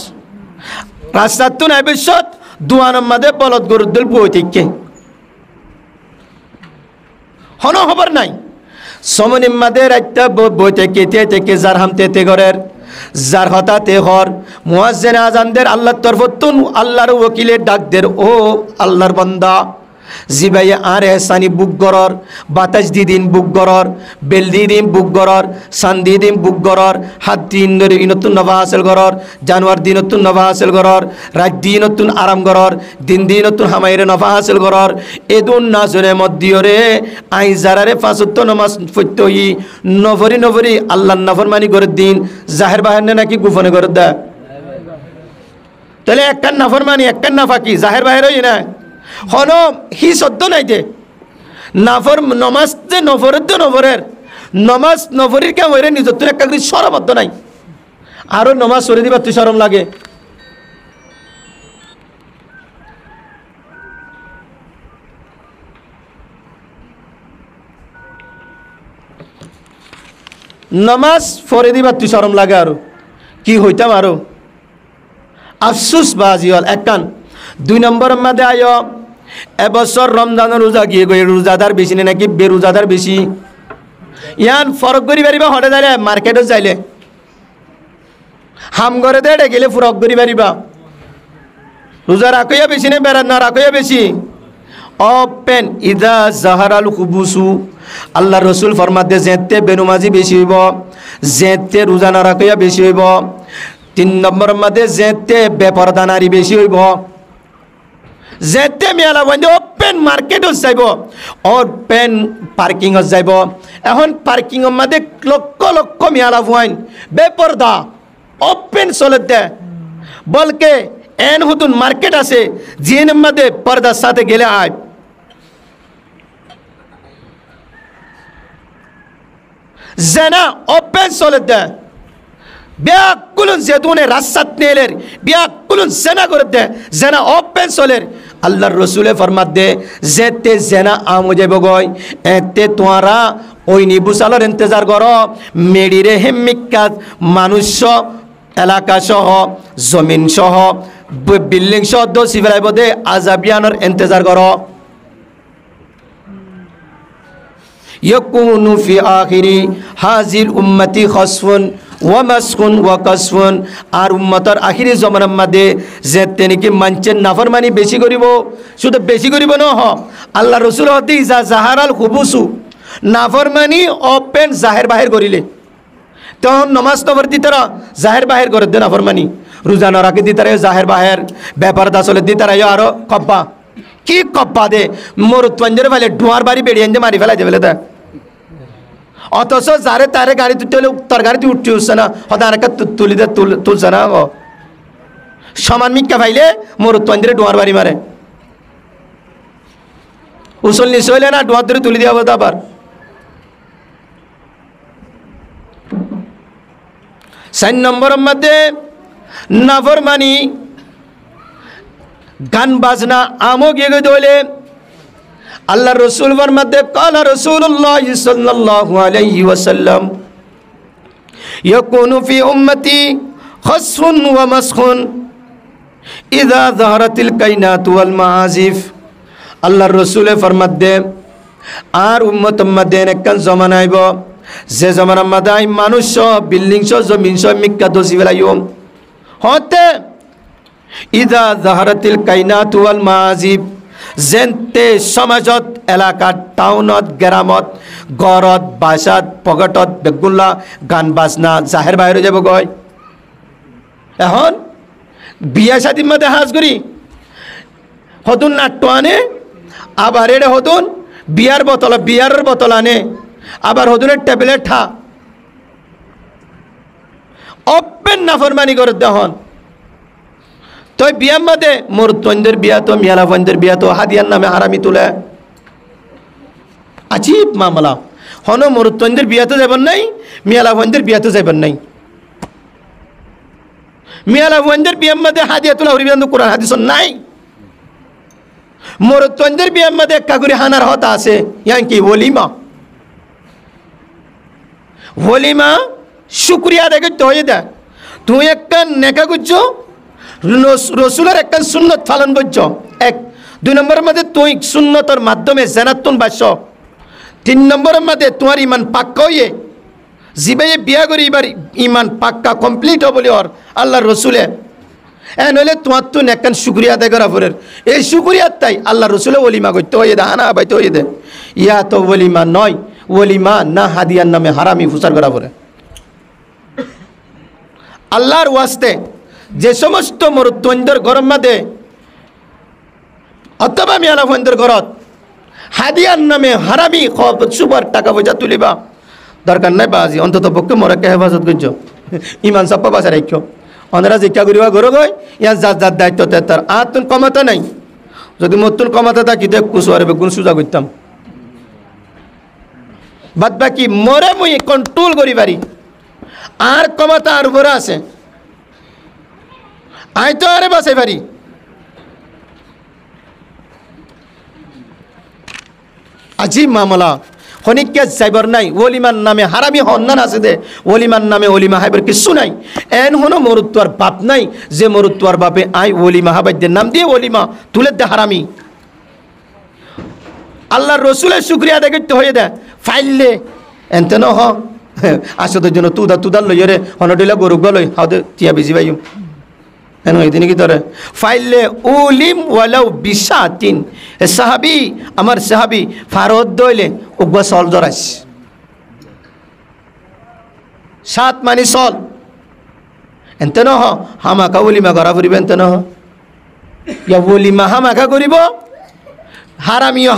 S1: রাস্তার তো নাই বিশ্বত দুয়ানের মধ্যে বলদ গরুদ্দল বই থেকে হন খবর নাই সমনিম মাদে রাইতা বইতে কেতে থেকে যার হামতে তে ঘরের যার হতাতে হর মুয়াজ্জিন আজানদের আল্লাহর তরফতুন আল্লাহর ওকিলের ডাকদের ও আল্লাহর বান্দা জিবাই আর এহসানি বুক গরর বাতাস দি দিন বুক গরর বেল দি দিন বুক গরর সান দি দিন বুক গরর হাত দিন ধরে নতুন নভা হাসিল গরর জানুয়ার দিন নতুন নভা হাসিল গরর রাত দিন নতুন আরাম গরর দিন দিন নতুন হামাইরে নভা হাসিল গরর এদুন নাজরে মধ্যিয়রে আই জারারে ফাসুত্ত নমাজ ফত্য ই নভরি নভরি আল্লাহর নাফরমানি করে দিন জাহের বাহের নাকি গোপনে করে দেয় তাহলে একখান নাফরমানি একখান নাফাকি জাহের বাহের হই না হন হি সদ্য নাই দে নাফর নমাজ যে নফরের তো নফরের নমাজ নফরির কে হইরে নিজের তোর একটা করে সরবদ্ধ নাই আরো নমাজ সরে দিবার তুই সরম লাগে নমাজ ফরে দিবার তুই সরম লাগে আরো কি হইতাম আরো আফসুস বাজি হল একখান 2 নম্বর মধ্যে আয় এবছর রমজানের রোজা গিয়ে গিয়ে রোজাদার বেশি নেই নাকি বেরোজাদার বেশি ইয়ান ফরক করি পারিবা হটে যাইলে মার্কেটত যাইলে হাম করে দে গেলে ফরক করি পারিবা রোজা রাখইয়া বেশি না বেড়া না রাখইয়া বেশি ওপেন ইদা জাহারাল খুবুসু আল্লাহ রসুল ফরমাতে যেতে বেনুমাজি বেশি হইব যেতে রোজা না রাখইয়া বেশি হইব 3 নম্বর মধ্যে যেতে বেপরদা নারী বেশি হইব যেতে মেলা বন্ধু ওপেন মার্কেটত যাইব ওপেন পার্কিংত যাইব এখন পার্কিংর মধ্যে লক্ষ লক্ষ মেলা ভুয়াইন বেপরদা ওপেন চলে দে বলকে এন হুতুন মার্কেট আছে জিন মধ্যে পর্দার সাথে গেলে আয় জেনা ওপেন চলে দে ব্যাকুলুন যেতুনে রাস্তাত নেলের ব্যাকুলুন জেনা করে দে জেনা ওপেন চলের আল্লাহর রসুলে ফরমাত দে যেতে জেনা আমো যাইব গয় এতে তোরা ওই নিবুসালর ইন্তজার কর মেডিরে হেমিকাত মানুষ এলাকা সহ জমিন সহ বিল্ডিং সহ দোষী ফেলাইব দে আজাবিয়ানোর ইন্তজার কর ইয়াকুনু ফি আখিরি হাজিল উম্মতি খসফুন ওয়া মাসখুন ওয়া কাসফুন আর উম্মতর আখিরি জমানার মধ্যে যেতে নাকি মানছেন নাফরমানি বেশি করিব শুধু বেশি করিব না হ আল্লাহ রসুল হতে ইজা জাহারাল খুবুসু নাফরমানি ওপেন জাহের বাহির করিলে তখন নমাজ নবর দিতারা জাহের বাহির করে দে নাফরমানি রোজা না রাখে দিতারা জাহের বাহির ব্যাপার দাসলে দিতারা আরো কব্বা কি কব্বা দে মোর তঞ্জের ফেলে ডুয়ার বাড়ি বেড়িয়ে আনতে মারি ফেলাই দেবে তা অথচ যারে তারে গাড়ি তুলতে হলে তার গাড়িতে উঠতে হচ্ছে না হয়তো আর একটা তুলি দে তুলছে না সমান মিক্কা ভাইলে মোর তঞ্জের ডুয়ার বাড়ি মারে উসল নিচে হইলে না ডুয়ার ধরে তুলি দেওয়া হতো আবার সাইন নম্বরের মধ্যে নাফরমানি গান বাজনা আমো গিয়ে দইলে আল্লাহ রসুল ফরমাতে কালা রাসূলুল্লাহ সাল্লাল্লাহু আলাইহি ওয়াসাল্লাম ইয়াকুনু ফি উম্মতি খসফুন ওয়া মাসখুন ইযা যাহারাতিল কায়নাত ওয়াল মাআজিফ আল্লাহ রসুল ফরমাতে আর উম্মতের মধ্যে একখান জমানা আইব যে জমানার মধ্যে মানুষ বিল্ডিং জমিন মিক্কা দোষী ফেলাইও হতে ইদা জাহারাতিল কাইনাত ওয়াল মাআজিব যেনতে সমাজত এলাকাত টাউনত গ্রামত গড়ত বাসাত পকেটত বেগুল্লা গান বাজনা জাহের বাহিরে যাব গয় এখন বিয়া শাদির মধ্যে হাজ করি হতুন নাট্য আনে আবার এড়ে হতুন বিয়ারের বোতল আনে আবার হতুনের ট্যাবলেট ঠা ওপেন নাফরমানি করে দেহন তো বিয়ার মধ্যে মোর তন্দের বিয়া তো মিয়ালা ফন্দের বিয়া তো হাদিয়ার নামে হারামি তুলে আচিব মামলা হন মোর তন্দের বিয়া তো যাবেন নাই মিয়ালা ফন্দের বিয়া তো যাবেন নাই মিয়ালা ফন্দের বিয়ার মধ্যে হাদিয়া তুলা হরিবিন্দু কোরআন হাদিস নাই মোর তন্দের বিয়ার মধ্যে কাকুরি হানার হতা আছে ইয়ান কি ওলিমা শুক্রিয়া দেখে তো হয়ে দে তুই একটা নেকা করছো রসুলের একটা সুন্নত পালন করছো 1 2 নম্বরের মধ্যে তুই সুন্নতর মাধ্যমে জানাতুন বাস 3 নম্বরের মধ্যে তোমার ইমান পাক্কা হইয়ে জিবাইয়ে বিয়া করি এবার ইমান পাক্কা কমপ্লিট হবলি ওর আল্লাহর রসুলে নইলে তোমার তো একখান শুক্রিয়া আদায় করা পরের এই শুক্রিয়ার তাই আল্লাহ রসুলে ওলিমা করতে হয়ে দে হানা বাইতে হয়ে দে ইয়া তো ওলিমা নয় ওলিমা না হাদিয়ার নামে হারামি ফুসার করা পরে আল্লাহর ওয়াস্তে যে সমস্ত মরুত্বন্দর গরম মাদে অথবা মিয়ালাফন্দর ঘরত হাদিয়ার নামে হারামি সুপার টাকা পয়সা তুলিবা দরকার নাই বাজি অন্তত পক্ষে মরাকে হেফাজত করছ ইমান সাপ্পা বাসা রাখ্য অনেরা জিজ্ঞা করিবা ঘর গই ইয়ার যার যার দায়িত্ব তার আর তুন কমাতে নাই যদি মতুন কমাতে থাকি দেখ কুসুয়ারে বেগুন সুজা করতাম বাদ বাকি মরে মুই কন্ট্রোল করি পারি আর কমাতা আর উপরে আছে আই তো আরে বাসাই পারি আজিব মামলা খনিককে যাইবার নাই ওলিমার নামে হারামি হন্নান আছে দে ওলিমার নামে ওলিমা হাইবার কিছু নাই এন হনো মরুত্বর বাপ নাই যে মরুত্বর বাপে আই ওলিমা হাবাইদের নাম দিয়ে ওলিমা তুলে দে হারামি আল্লাহর রসুলের শুক্রিয়া দেখতে হয়ে দে ফাইললে এনতে ন হ আসদের জন্য তুদার লইরে হনডিলা গরু গলই হাউদে টিয়া বেজি পাইম কেন এদিন কি ধরে ফাইলে উলিম ওয়ালাউ বিশাতিন এ সাহাবি আমার সাহাবি ফারদ দইলে উগবা সল জরাইস 7 মানি সল এনতে ন হামাকা উলিমা করা ফুরিবে এনতে ন ইয়া উলিমা হামাকা করিব হারামিও